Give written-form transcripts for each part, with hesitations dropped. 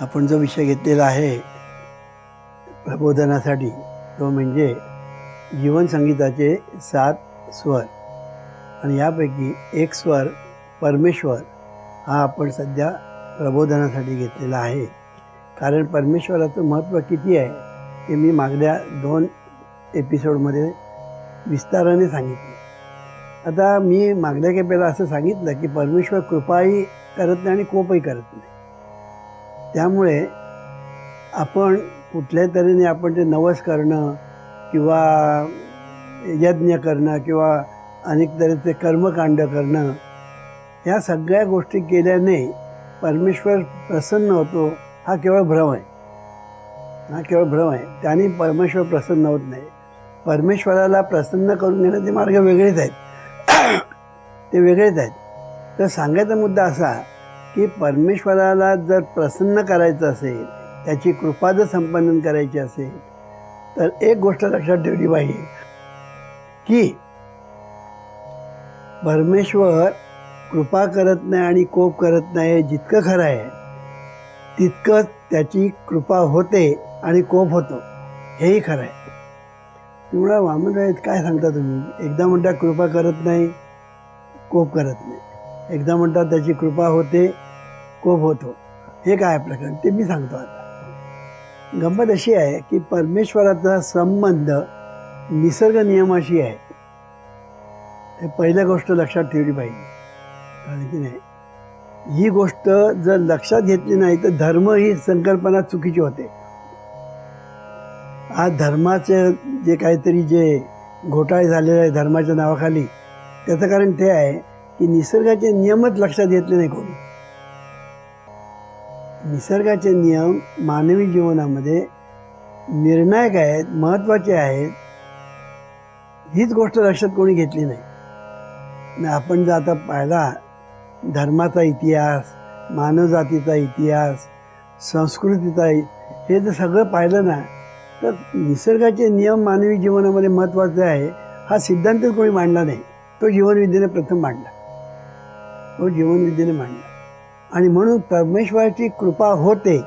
आपण जो विषय घेतलेला आहे प्रबोधनासाठी तो म्हणजे जीवन संगीताचे 7 स्वर आणि यापैकी एक स्वर परमेश्वर हा आपण सध्या प्रबोधनासाठी घेतलेला आहे. कारण परमेश्वराचं महत्त्व किती आहे ते मी मागल्या 2 एपिसोडमध्ये विस्ताराने सांगितलं. आता मी मागल्या खेपेला असं सांगितलं की परमेश्वर कृपाही करत नाही आणि कोपही करत नाही. त्यामुळे आपण कुठल्या तऱ्हेने आपण ते नवस करणं किंवा यज्ञ करणं किंवा अनेक तऱ्हेचे कर्मकांड करणं ह्या सगळ्या गोष्टी केल्याने परमेश्वर प्रसन्न होतो हा केवळ भ्रम आहे. त्याने परमेश्वर प्रसन्न होत नाही. परमेश्वराला प्रसन्न करून घेण्याचे मार्ग वेगळेच आहेत. ते वेगळेच आहेत. तर सांगायचा मुद्दा असा की परमेश्वराला जर प्रसन्न करायचं असेल, त्याची कृपा जर संपादन करायची असेल तर एक गोष्ट लक्षात ठेवली पाहिजे की परमेश्वर कृपा करत नाही आणि कोप करत नाही. जितकं खरं आहे तितकंच त्याची कृपा होते आणि कोप होतो, हेही खरं आहे. तेवढा वामनराय काय सांगता तुम्ही? एकदा म्हणता कृपा करत नाही, कोप करत नाही. एकदा म्हणतात त्याची कृपा होते, कोप होतो. हे काय प्रकरण ते मी सांगतो. आता गंमत अशी आहे की परमेश्वराचा संबंध निसर्ग नियमाशी आहे. हे पहिली गोष्ट लक्षात ठेवली पाहिजे. कारण की नाही, ही गोष्ट जर लक्षात घेतली नाही तर धर्म ही संकल्पना चुकीची होते. आज धर्माचे जे काहीतरी जे घोटाळे झालेले आहे धर्माच्या नावाखाली, त्याचं कारण ते आहे की निसर्गाचे नियमच लक्षात घेतले नाही कोणी. निसर्गाचे नियम मानवी जीवनामध्ये निर्णायक आहेत, महत्त्वाचे आहेत. हीच गोष्ट लक्षात कोणी घेतली नाही. आपण जर आता पाहिला धर्माचा इतिहास, मानवजातीचा इतिहास, संस्कृतीचा हे जर सगळं पाहिलं ना तर निसर्गाचे नियम मानवी जीवनामध्ये महत्त्वाचे आहे हा सिद्धांतच कोणी मांडला नाही. तो जीवनविद्येने प्रथम मांडला. आणि म्हणून परमेश्वराची कृपा होते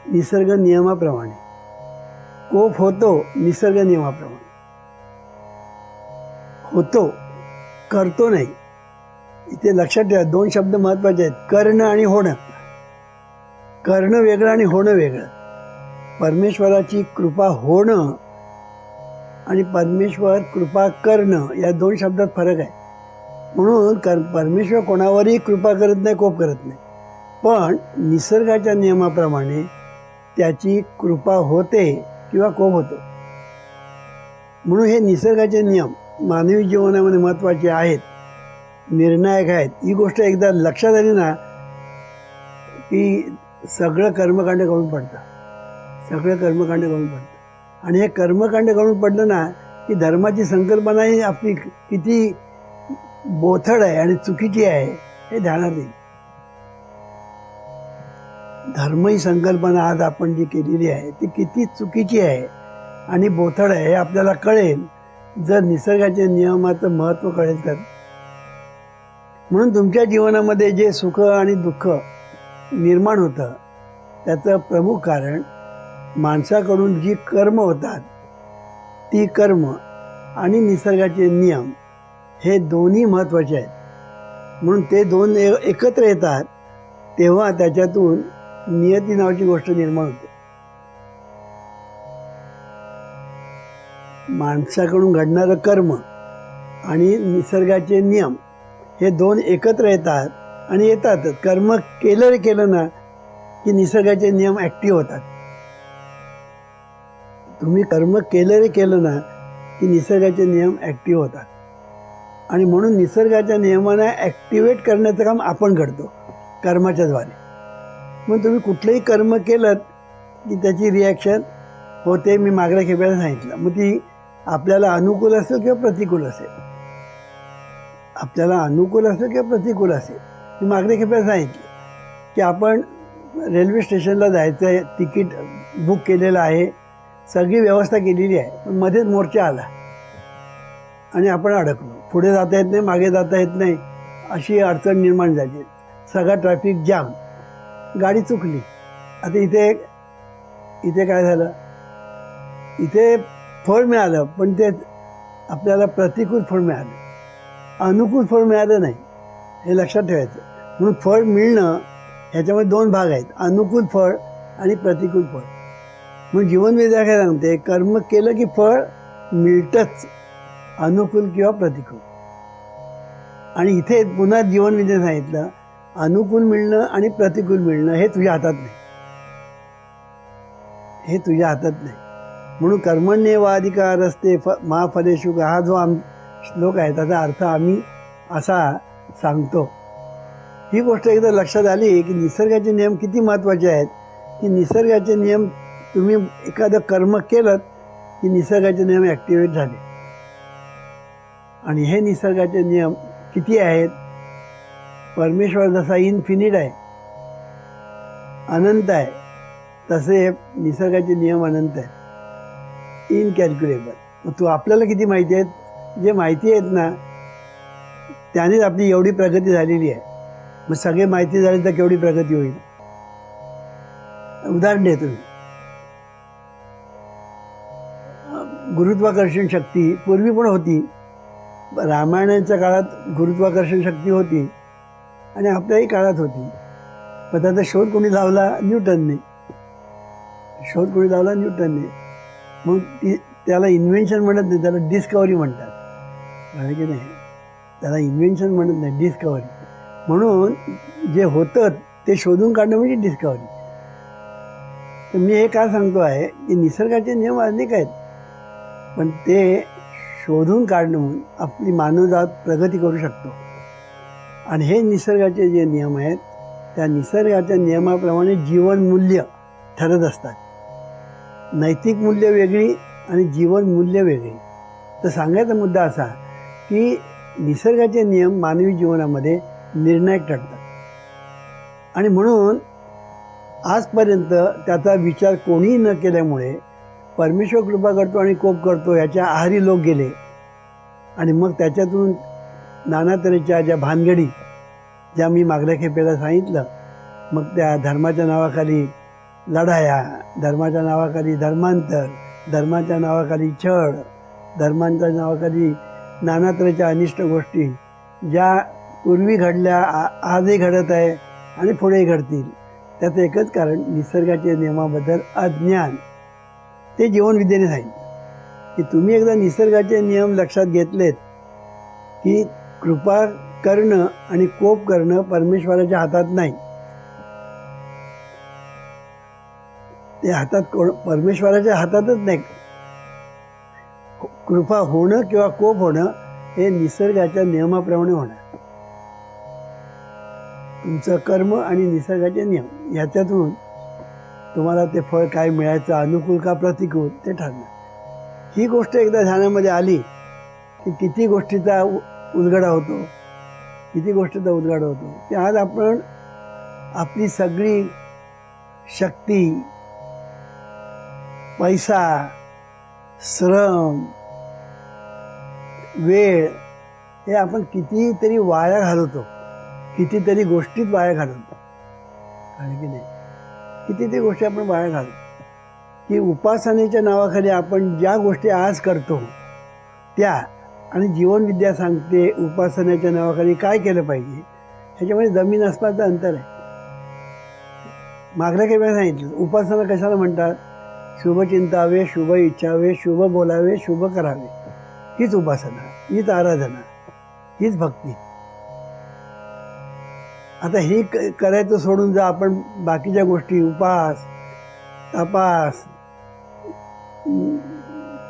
निसर्ग नियमाप्रमाणे, कोप होतो निसर्ग नियमाप्रमाणे. होतो, करतो नाही. इथे लक्षात ठेवा 2 शब्द महत्त्वाचे आहेत, करणं आणि होणं. करणं वेगळं आणि होणं वेगळं. परमेश्वराची कृपा होणं आणि परमेश्वर कृपा करणं या 2 शब्दात फरक आहे. म्हणून परमेश्वर कोणावरही कृपा करत नाही, कोप करत नाही. पण निसर्गाच्या नियमाप्रमाणे त्याची कृपा होते किंवा कोप होतो. म्हणून हे निसर्गाचे नियम मानवी जीवनामध्ये महत्त्वाचे आहेत, निर्णायक आहेत. ही गोष्ट एकदा लक्षात आली ना की सगळं कर्मकांड गळून पडतं. आणि हे कर्मकांड गळून पडलं ना की धर्माची संकल्पना ही आपली किती बोथड आहे आणि चुकीची आहे हे ध्यानात येईल. धर्म ही संकल्पना आज आपण जी केलेली आहे ती किती चुकीची आहे आणि बोथड आहे हे आपल्याला कळेल जर निसर्गाच्या नियमाचं महत्त्व कळेल तर. म्हणून तुमच्या जीवनामध्ये जे सुख आणि दुःख निर्माण होतं त्याचं प्रमुख कारण माणसाकडून जी कर्म होतात ती कर्म आणि निसर्गाचे नियम हे दोन्ही महत्त्वाचे आहेत. म्हणून ते 2 एकत्र येतात तेव्हा त्याच्यातून नियती नावाची गोष्ट निर्माण होते. माणसाकडून घडणारं कर्म आणि निसर्गाचे नियम हे 2 एकत्र येतात आणि येतातच. कर्म केलं ना की निसर्गाचे नियम ॲक्टिव्ह होतात. तुम्ही कर्म केलं ना की निसर्गाचे नियम ॲक्टिव्ह होतात. आणि म्हणून निसर्गाच्या नियमांना ॲक्टिवेट करण्याचं काम आपण करतो कर्माच्या द्वारे. मग तुम्ही कुठलंही कर्म केलं की त्याची रिॲक्शन होते. मी मागल्या खेपेला सांगितलं. मग ती आपल्याला अनुकूल असेल किंवा प्रतिकूल असेल. मी मागल्या खेपेला सांगितलं की आपण रेल्वे स्टेशनला जायचं आहे, तिकीट बुक केलेलं आहे, सगळी व्यवस्था केलेली आहे. पण मध्येच मोर्चा आला आणि आपण अडकलो. पुढे जाता येत नाही, मागे जाता येत नाही, अशी अडचण निर्माण झाली. सगळा ट्रॅफिक जाम. गाडी चुकली. आता इथे इथे काय झालं, इथे फळ मिळालं पण ते आपल्याला प्रतिकूल फळ मिळालं, अनुकूल फळ मिळालं नाही, हे लक्षात ठेवायचं. म्हणून फळ मिळणं ह्याच्यामध्ये दोन भाग आहेत, अनुकूल फळ आणि प्रतिकूल फळ. म्हणून जीवनविद्या काय सांगते, कर्म केलं की फळ मिळतंच, अनुकूल किंवा प्रतिकूल. आणि इथे पुन्हा जीवनविद्या सांगितलं, अनुकूल मिळणं आणि प्रतिकूल मिळणं हे तुझ्या हातात नाही, हे तुझ्या हातात नाही. म्हणून कर्मण्येवाधिकारस्ते मा फलेषु, हा जो श्लोक आहे त्याचा अर्थ आम्ही असा सांगतो. ही गोष्ट एकदा लक्षात आली की निसर्गाचे नियम किती महत्त्वाचे आहेत, की निसर्गाचे नियम तुम्ही एखादं कर्म केलं की निसर्गाचे नियम ॲक्टिवेट झाले. आणि हे निसर्गाचे नियम किती आहेत, परमेश्वर जसा इन्फिनिट आहे, अनंत आहे, तसे निसर्गाचे नियम अनंत आहेत, इनकॅल्क्युलेबल. मग तू आपल्याला किती माहिती आहेत, जे माहिती आहेत ना त्यानेच आपली एवढी प्रगती झालेली आहे. मग सगळे माहिती झाली तर केवढी प्रगती होईल. उदाहरण देतो मी, गुरुत्वाकर्षण शक्ती पूर्वी पण होती, रामायणाच्या काळात गुरुत्वाकर्षण शक्ती होती आणि आपल्याही काळात होती. पण त्याचा शोध कोणी लावला, न्यूटनने. शोध कोणी लावला, न्यूटनने. मग त्याला इन्व्हेन्शन म्हणत नाही, त्याला डिस्कवरी म्हणतात, आहे की नाही. त्याला इन्व्हेन्शन म्हणत नाही, डिस्कवरी. म्हणून जे होतं ते शोधून काढणं म्हणजे डिस्कवरी. तर मी हे का सांगतो आहे की निसर्गाचे नियम अनेक आहेत, पण ते शोधून काढणं म्हणून आपली मानवजात प्रगती करू शकतो. आणि हे निसर्गाचे जे नियम आहेत त्या निसर्गाच्या नियमाप्रमाणे जीवनमूल्य ठरत असतात. नैतिक मूल्य वेगळी आणि जीवनमूल्य वेगळी. तर सांगायचा मुद्दा असा की निसर्गाचे नियम मानवी जीवनामध्ये निर्णायक ठरतात. आणि म्हणून आजपर्यंत त्याचा विचार कोणीही न केल्यामुळे परमेश्वर कृपा करतो आणि कोप करतो याच्या आहारी लोक गेले. आणि मग त्याच्यातून नाना तऱ्हेच्या ज्या भानगडी, ज्या मी मागल्या खेपेला सांगितलं, मग त्या धर्माच्या नावाखाली लढाया, धर्माच्या नावाखाली धर्मांतर, धर्माच्या नावाखाली छळ, धर्मांच्या नावाखाली नाना तऱ्हेच्या अनिष्ट गोष्टी ज्या पूर्वी घडल्या, आजही घडत आहे आणि पुढेही घडतील. त्याचं एकच कारण, निसर्गाच्या नियमाबद्दल अज्ञान. ते जीवनविद्येने सांगितलं की तुम्ही एकदा निसर्गाचे नियम लक्षात घेतलेत की कृपा करणं आणि कोप करणं परमेश्वराच्या हातात नाही. ते हातात परमेश्वराच्या हातातच नाही. कृपा होणं किंवा कोप होणं हे निसर्गाच्या नियमाप्रमाणे होणार. तुमचं कर्म आणि निसर्गाचे नियम याच्यातून तुम्हाला ते फळ काय मिळायचं, अनुकूल का प्रतिकूल, ते ठरणार. ही गोष्ट एकदा ध्यानामध्ये आली की किती गोष्टीचा उलगडा होतो, किती गोष्टीचा उलगडा होतो. की आज आपण आपली सगळी शक्ती, पैसा, श्रम, वेळ हे आपण कितीतरी वाया घालवतो, कितीतरी गोष्टीत वाया घालवतो, आणि की नाही, कितीतरी गोष्टी आपण वाया घालतो. की उपासनेच्या नावाखाली आपण ज्या गोष्टी आज करतो त्या, आणि जीवनविद्या सांगते उपासनेच्या नावाखाली काय केलं पाहिजे, ह्याच्यामध्ये जमीन आसमानाचं अंतर आहे. मागल्या काही वेळा सांगितलं, उपासना कशाला म्हणतात, शुभ चिंतावे, शुभ इच्छावे, शुभ बोलावे, शुभ करावे, हीच उपासना, हीच आराधना, हीच भक्ती. आता ही करायचं सोडून जर आपण बाकीच्या गोष्टी, उपास, तपास,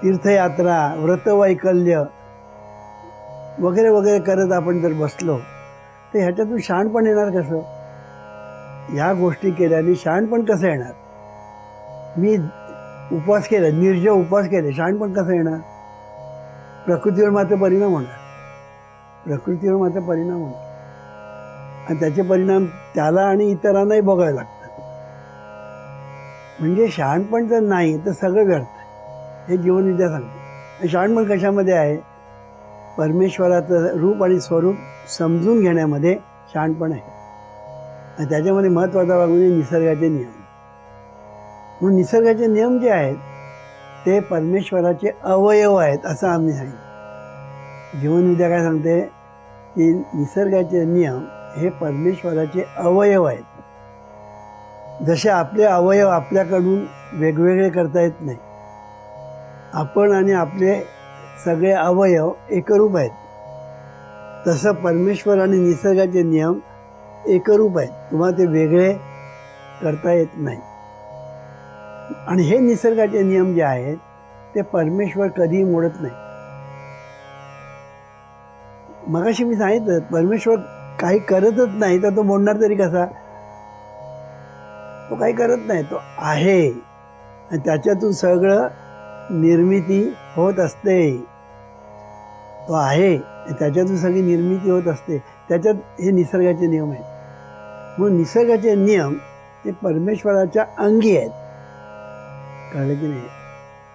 तीर्थयात्रा, व्रतवैकल्य वगैरे वगैरे करत आपण जर बसलो तर ह्याच्यातून शहाणपण येणार कसं? ह्या गोष्टी केल्याने शहाणपण कसं येणार? मी उपवास केला, निर्जय उपवास केले, शहाणपण कसं येणार? प्रकृतीवर मात्र परिणाम होणार, प्रकृतीवर मात्र परिणाम होणार, आणि त्याचे परिणाम त्याला आणि इतरांनाही भोगावे लागतात. म्हणजे शहाणपण जर नाही तर सगळं व्यर्थ आहे, हे जीवनविद्या सांगते. शहाणपण कशामध्ये आहे? परमेश्वराचं रूप आणि स्वरूप समजून घेण्यामध्ये शहाणपण आहे. आणि त्याच्यामध्ये महत्त्वाचा भाग म्हणजे निसर्गाचे नियम. म्हणून निसर्गाचे नियम जे आहेत ते परमेश्वराचे अवयव आहेत असं आम्ही सांगितलं. जीवनविद्या काय सांगते की निसर्गाचे नियम हे परमेश्वराचे अवयव आहेत. जसे आपले अवयव आपल्याकडून वेगवेगळे करता येत नाही, आपण आणि आपले सगळे अवयव एकरूप आहेत, तसं परमेश्वर आणि निसर्गाचे नियम एकरूप आहेत. तुम्हाला ते वेगळे करता येत नाही. आणि हे निसर्गाचे नियम जे आहेत ते परमेश्वर कधीही मोडत नाही. मगाशी मी सांगितलं परमेश्वर काही करतच नाही तर तो मोडणार तरी कसा. तो काही करत नाही, तो आहे आणि त्याच्यातून सगळं निर्मिती होत असते. तो आहे त्याच्यातून सगळी निर्मिती होत असते. त्याच्यात हे निसर्गाचे नियम आहेत. म्हणून निसर्गाचे नियम ते परमेश्वराच्या अंगी आहेत. कळलं की नाही.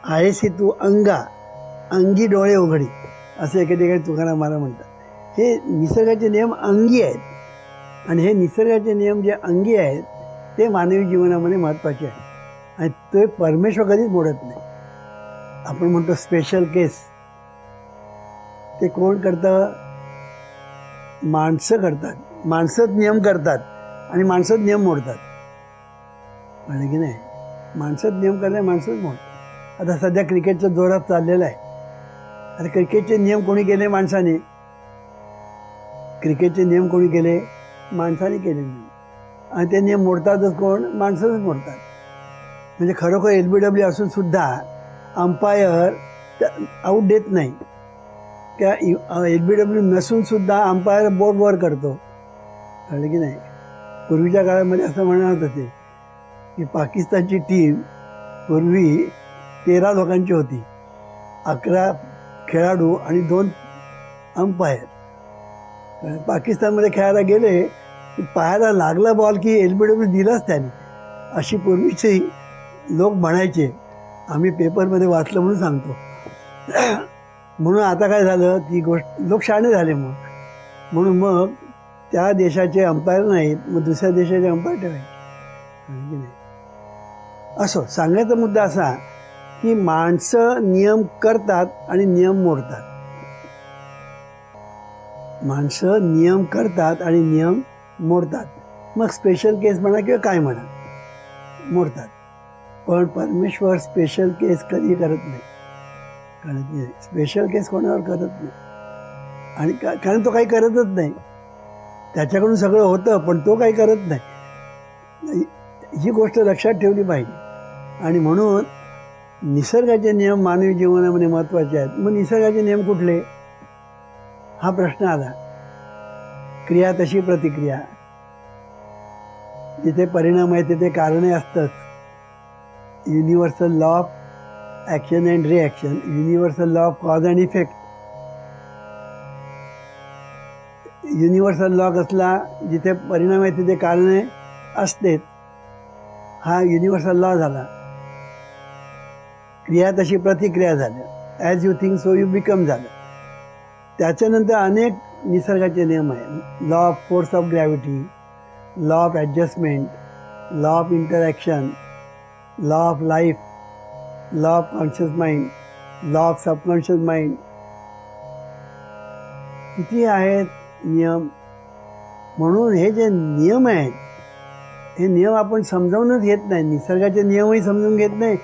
आहेस तू अंगा अंगी डोळे उघडी असं एके ठिकाणी तुकाराम महाराज म्हणतात. हे निसर्गाचे नियम अंगी आहेत आणि हे निसर्गाचे नियम जे अंगी आहेत ते मानवी जीवनामध्ये महत्त्वाचे आहेत आणि ते परमेश्वर कधीच मोडत नाही. आपण म्हणतो स्पेशल केस, ते कोण करतं? माणसं करतात. माणसंच नियम करतात आणि माणसंच नियम मोडतात. कळलं की नाही. माणसंच नियम करतात, माणसंच मोडतात. आता सध्या क्रिकेटचा जोरात चाललेला आहे. आता क्रिकेटचे नियम कोणी केले? माणसाने. क्रिकेटचे नियम कोणी केले? माणसाने केले आणि ते नियम मोडतातच कोण? माणसंच मोडतात. म्हणजे खरोखर LBW असून सुद्धा अंपायर आऊट देत नाही किंवा LBW नसून सुद्धा अंपायर बोर्ड वर करतो. कळलं की नाही. पूर्वीच्या काळामध्ये असं म्हणत होते की पाकिस्तानची टीम पूर्वी 13 लोकांची होती, 11 खेळाडू आणि 2 अंपायर. पाकिस्तानमध्ये खेळायला गेले की पायाला लागला बॉल की LBW दिलाच त्याने, अशी पूर्वीचे लोक म्हणायचे. आम्ही पेपरमध्ये वाचलं म्हणून सांगतो. म्हणून आता काय झालं, ती गोष्ट लोक शहाणे झाले म्हणून मग त्या देशाचे अंपायर नाहीत, मग दुसऱ्या देशाचे अंपायर ठेवायचे. नाही असो. सांगायचा मुद्दा असा की माणसं नियम करतात आणि नियम मोडतात. माणसं नियम करतात आणि नियम मोडतात. मग स्पेशल केस म्हणा किंवा काय म्हणा, मोडतात. पण परमेश्वर स्पेशल केस कधी करत नाही. कळत नाही. स्पेशल केस कोणावर करत नाही. आणि कारण तो काही करतच नाही. त्याच्याकडून सगळं होतं पण तो काही करत नाही. ही गोष्ट लक्षात ठेवली पाहिजे. आणि म्हणून निसर्गाचे नियम मानवी जीवनामध्ये महत्त्वाचे आहेत. मग निसर्गाचे नियम कुठले हा प्रश्न आला. क्रिया तशी प्रतिक्रिया. जिथे परिणाम आहे तिथे कारणे असतंच. Universal law of action and reaction, universal law of cause and effect. Universal law कसला? जिथे परिणाम आहे तिथे कारणे असतेच. हा युनिव्हर्सल लॉ झाला. क्रिया तशी प्रतिक्रिया झाल्या. As you think so you become झालं. त्याच्यानंतर अनेक निसर्गाचे नियम आहेत. Law of force of gravity, law of adjustment, law of interaction, law of life, law of conscious mind, law of subconscious mind. किती आहेत नियम. म्हणून हे जे नियम आहेत हे नियम आपण समजावूनच घेत नाही. निसर्गाचे नियमही समजून घेत नाही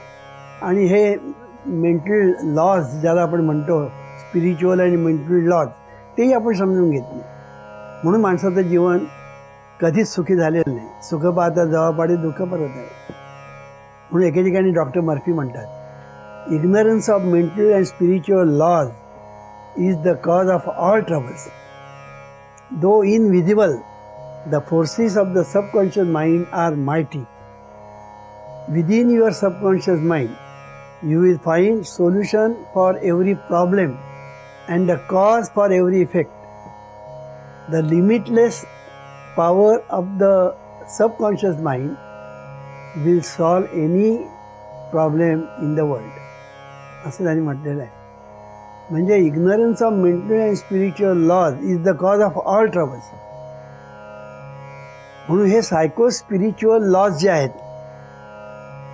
आणि हे मेंटल लॉज ज्याला आपण म्हणतो, स्पिरिच्युअल आणि मेंटल लॉज, तेही आपण समजून घेत नाही. म्हणून माणसाचं जीवन कधीच सुखी झालेलं नाही. सुख पाहता जवापाडी दुःख परत आहे. म्हणून एके ठिकाणी डॉक्टर मर्फी म्हणतात, ignorance of mental and spiritual laws is the cause of all troubles. Though invisible, the forces of the subconscious mind are mighty. Within your subconscious mind, you will find solution for every problem and the cause for every effect. The limitless power of the subconscious mind will solve any problem in the world. असं त्यांनी म्हटलेलं आहे. म्हणजे ignorance of mental and spiritual laws is the cause of all troubles. म्हणून हे Saiko spiritual lodge जे आहेत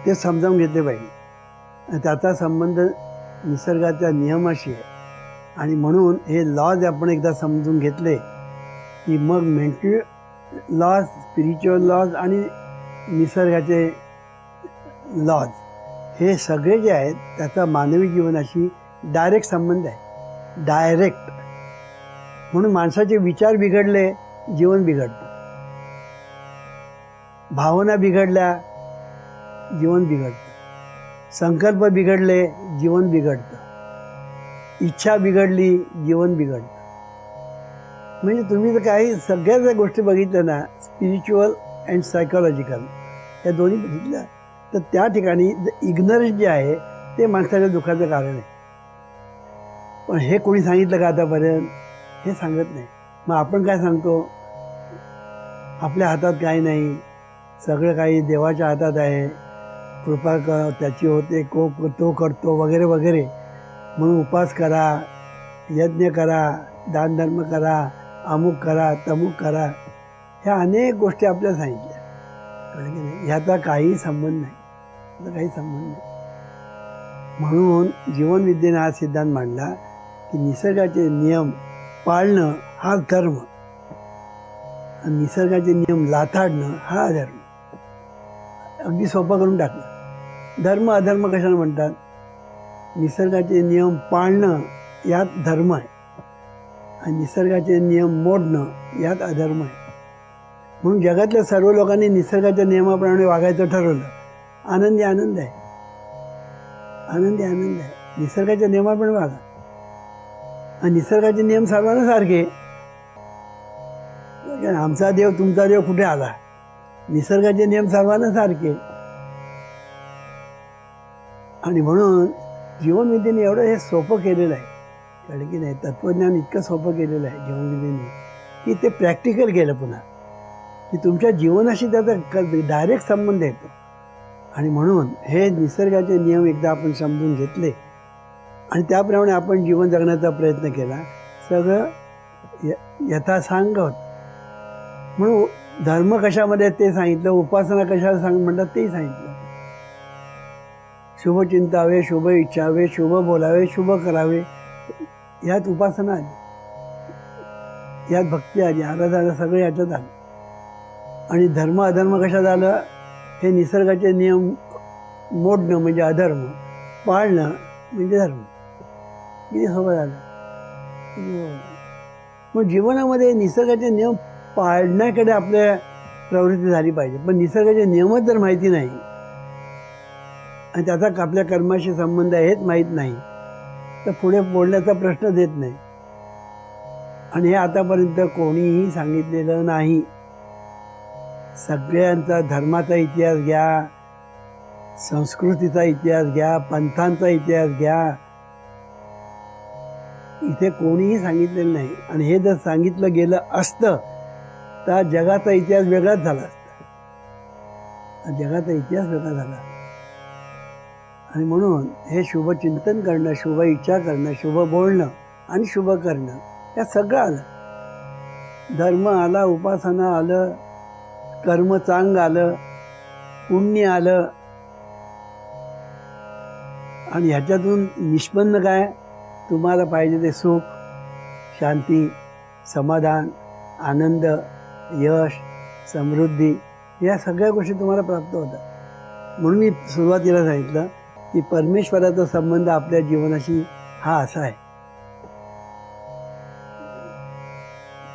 ते समजावून घेतले पाहिजे. आणि त्याचा संबंध निसर्गाच्या नियमाशी आहे. आणि म्हणून हे लॉज आपण एकदा समजून घेतले की मग मेंटल लॉज, स्पिरिच्युअल लॉज आणि निसर्गाचे लॉज हे सगळे जे आहेत त्याचा मानवी जीवनाशी डायरेक्ट संबंध आहे. डायरेक्ट. म्हणून माणसाचे विचार बिघडले, जीवन बिघडतं. भावना बिघडल्या, जीवन बिघडतं. संकल्प बिघडले, जीवन बिघडतं. इच्छा बिघडली, जीवन बिघडतं. म्हणजे तुम्ही जर काही सगळ्याच ज्या गोष्टी बघितल्या ना, स्पिरिच्युअल अँड सायकोलॉजिकल या दोन्ही बघितल्या, तर त्या ठिकाणी इग्नरन्स जे आहे ते माणसाच्या दुःखाचं कारण आहे. पण हे कोणी सांगितलं का आतापर्यंत? हे सांगत नाही. मग आपण काय सांगतो? आपल्या हातात काही नाही, सगळं काही देवाच्या हातात आहे, कृपा कर त्याची होते, तो करतो वगैरे वगैरे. म्हणून उपास करा, यज्ञ करा, दानधर्म करा, अमुक करा, तमुक करा. ह्या अनेक गोष्टी आपल्याला सांगितल्या, कळलं की नाही? ह्याचा काही संबंध नाही, ह्याचा काही संबंध नाही. म्हणून जीवनविद्येने हा सिद्धांत मांडला की निसर्गाचे नियम पाळणं हा धर्म आणि निसर्गाचे नियम लाथाडणं हा अधर्म. अगदी सोपं करून टाकलं. धर्म अधर्म कशाला म्हणतात? निसर्गाचे नियम पाळणं यात धर्म आहे आणि निसर्गाचे नियम मोडणं यात अधर्म आहे. म्हणून जगातल्या सर्व लोकांनी निसर्गाच्या नियमाप्रमाणे वागायचं ठरवलं. आनंदी आनंद आहे, आनंदी आनंद आहे. निसर्गाच्या नियमाप्रमाणे वागा. आणि निसर्गाचे नियम सर्वांना सारखे. आमचा देव तुमचा देव कुठे आला? निसर्गाचे नियम सर्वांना सारखे. आणि म्हणून जीवनविद्येने एवढं हे सोपं केलेलं आहे, कळलं की नाही? तत्त्वज्ञान इतकं सोपं केलेलं आहे जीवनविद्येने की ते प्रॅक्टिकल केलं पुन्हा, की तुमच्या जीवनाशी त्याचा डायरेक्ट संबंध येतो. आणि म्हणून हे निसर्गाचे नियम एकदा आपण समजून घेतले आणि त्याप्रमाणे आपण जीवन जगण्याचा प्रयत्न केला, सगळं यथासांग होतं. म्हणून धर्म कशामध्ये ते सांगितलं, उपासना कशाला म्हणतात तेही सांगितलं. शुभ चिंतावे, शुभ इच्छावे, शुभ बोलावे, शुभ करावे, यात उपासना आली, यात भक्ती आली, आराधना सगळं याच्यात आलं. आणि धर्म अधर्म कशात आलं? हे निसर्गाचे नियम मोडणं म्हणजे अधर्म, पाळणं म्हणजे धर्म. किती सोबत आलं. मग जीवनामध्ये निसर्गाचे नियम पाळण्याकडे आपल्या प्रवृत्ती झाली पाहिजे. पण निसर्गाचे नियमच जर माहिती नाही आणि त्याचा आपल्या कर्माशी संबंध आहे हेच माहीत नाही, तर पुढे बोलण्याचा प्रश्नच येत नाही. आणि हे आतापर्यंत कोणीही सांगितलेलं नाही. सगळ्यांचा धर्माचा इतिहास घ्या, संस्कृतीचा इतिहास घ्या, पंथांचा इतिहास घ्या, इथे कोणीही सांगितलेलं नाही. आणि हे जर सांगितलं गेलं असतं तर जगाचा इतिहास वेगळाच झाला असता. जगाचा इतिहास वेगळा झाला. आणि म्हणून हे शुभ चिंतन करणं, शुभ इच्छा करणं, शुभ बोलणं आणि शुभ करणं या सगळं आलं. धर्म आला, उपासना आलं, कर्म चांग आलं, पुण्य आलं. आणि ह्याच्यातून निष्पन्न काय? तुम्हाला पाहिजे ते सुख, शांती, समाधान, आनंद, यश, समृद्धी या सगळ्या गोष्टी तुम्हाला प्राप्त होतात. म्हणून मी सुरुवातीला सांगितलं की परमेश्वराचा संबंध आपल्या जीवनाशी हा असा आहे.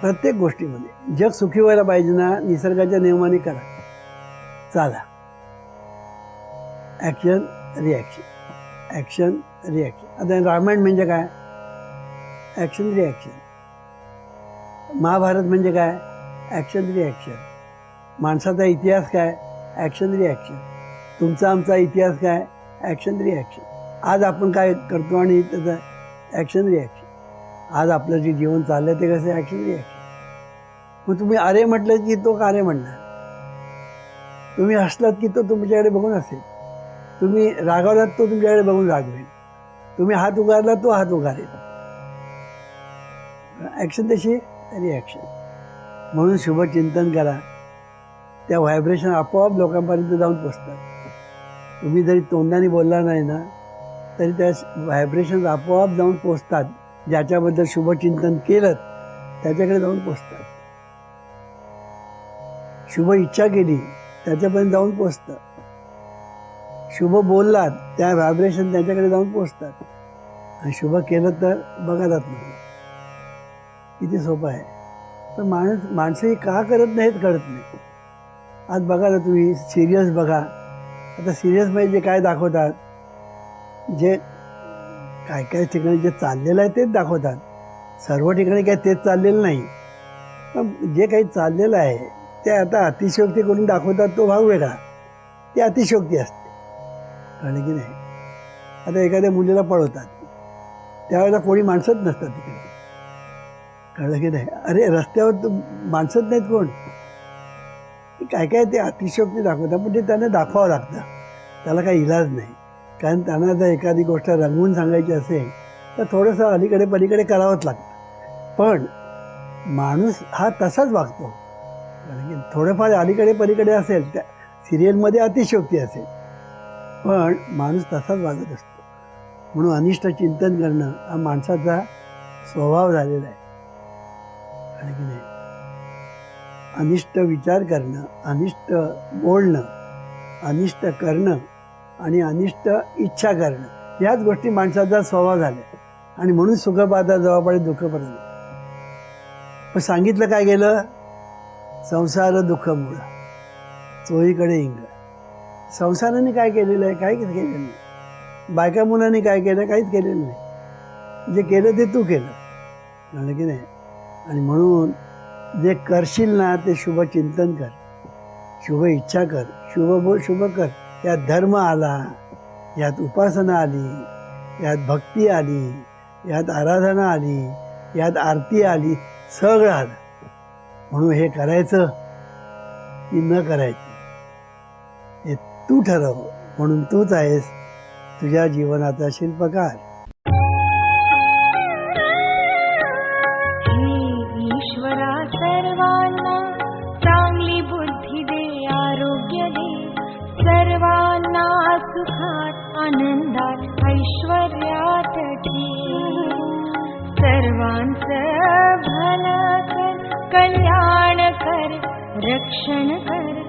प्रत्येक गोष्टीमध्ये जग सुखी व्हायला पाहिजे ना, निसर्गाच्या नियमाने करा, चाला. Action reaction, action reaction. आता रामायण म्हणजे काय? Action reaction. महाभारत म्हणजे काय? Action reaction. माणसाचा इतिहास काय? Action reaction. तुमचा आमचा इतिहास काय? Action reaction. आज आपण काय करतो आणि त्याचं ॲक्शन रिॲक्शन. आज आपलं जे जीवन चाललं ते कसं? Action reaction. मग तुम्ही अरे म्हटलं की तो अरे म्हणणार, तुम्ही हसलात की तो तुमच्याकडे बघून हसेल, तुम्ही रागावलात तो तुमच्याकडे बघून रागवेल, तुम्ही हात उगारला तो हात उगारेल. ॲक्शन तशी रिॲक्शन. म्हणून शुभचिंतन करा, त्या व्हायब्रेशन आपोआप लोकांपर्यंत जाऊन पोचतात. तुम्ही जरी तोंडाने बोलला नाही ना तरी त्या व्हायब्रेशन आपोआप जाऊन पोचतात. ज्याच्याबद्दल शुभचिंतन केलं त्याच्याकडे जाऊन पोचतात. शुभ इच्छा केली त्याच्यापर्यंत जाऊन पोचतं. शुभ बोललात त्या व्हायब्रेशन त्याच्याकडे जाऊन पोचतात. आणि शुभ केलं तर बघा जात नाही. किती सोपं आहे. पण माणसं हे का करत नाहीत कळत नाही. आज बघा ना तुम्ही सिरियस बघा. आता सिरियसमध्ये जे काय दाखवतात, जे काय काय ठिकाणी जे चाललेलं आहे तेच दाखवतात. सर्व ठिकाणी काय तेच चाललेलं नाही. पण जे काही चाललेलं आहे ते आता अतिशयोक्ती करून दाखवतात, तो भाग वेगळा. ती अतिशयोक्ती असते. कळलं की नाही. आता एखाद्या मुलीला पळवतात त्यावेळेला कोणी माणसंच नसतात तिकडे. कळलं की नाही. अरे रस्त्यावर माणसंच नाहीत कोण. काय काय ते अतिशयोक्ती दाखवतात. पण ते त्यांना दाखवावं लागतं. त्याला काही इलाज नाही. कारण त्यांना जर एखादी गोष्ट रंगवून सांगायची असेल तर थोडंसं अलीकडे पलीकडे करावंच लागतं. पण माणूस हा तसाच वागतो. कारण की थोडंफार अलीकडे पलीकडे असेल, त्या सिरियलमध्ये अतिशयोक्ती असेल, पण माणूस तसाच वागत असतो. म्हणून अनिष्ट चिंतन करणं हा माणसाचा स्वभाव झालेला आहे. कारण की नाही. अनिष्ट विचार करणं, अनिष्ट बोलणं, अनिष्ट करणं आणि अनिष्ट इच्छा करणं, ह्याच गोष्टी माणसाचा स्वभाव झाल्या. आणि म्हणून सुख पाहता जवळपास दुःख पडलं. पण सांगितलं काय गेलं, संसार दुःख मूळ चोहीकडे इंग. संसाराने काय केलेलं आहे, काहीच केलेलं नाही. बायका मुलांनी काय केलं, काहीच केलेलं नाही. जे केलं ते तू केलं. कळलं की नाही. आणि म्हणून जे करशील ना ते शुभ चिंतन कर, शुभ इच्छा कर, शुभ बोल, शुभ कर. यात धर्म आला, यात उपासना आली, यात भक्ती आली, यात आराधना आली, यात आरती आली, सगळं आलं. म्हणून हे करायचं की न करायचं हे तू ठरव. म्हणून तूच आहेस तुझ्या जीवनाचा शिल्पकार. ईश्वरा सर्वांना चांगली बुद्धी दे, आरोग्य दे. सर्वांना सुखात आनंदात ऐश्वर्यात ठेव. सर्वांचं भलं कर, कल्याण कर, रक्षण कर.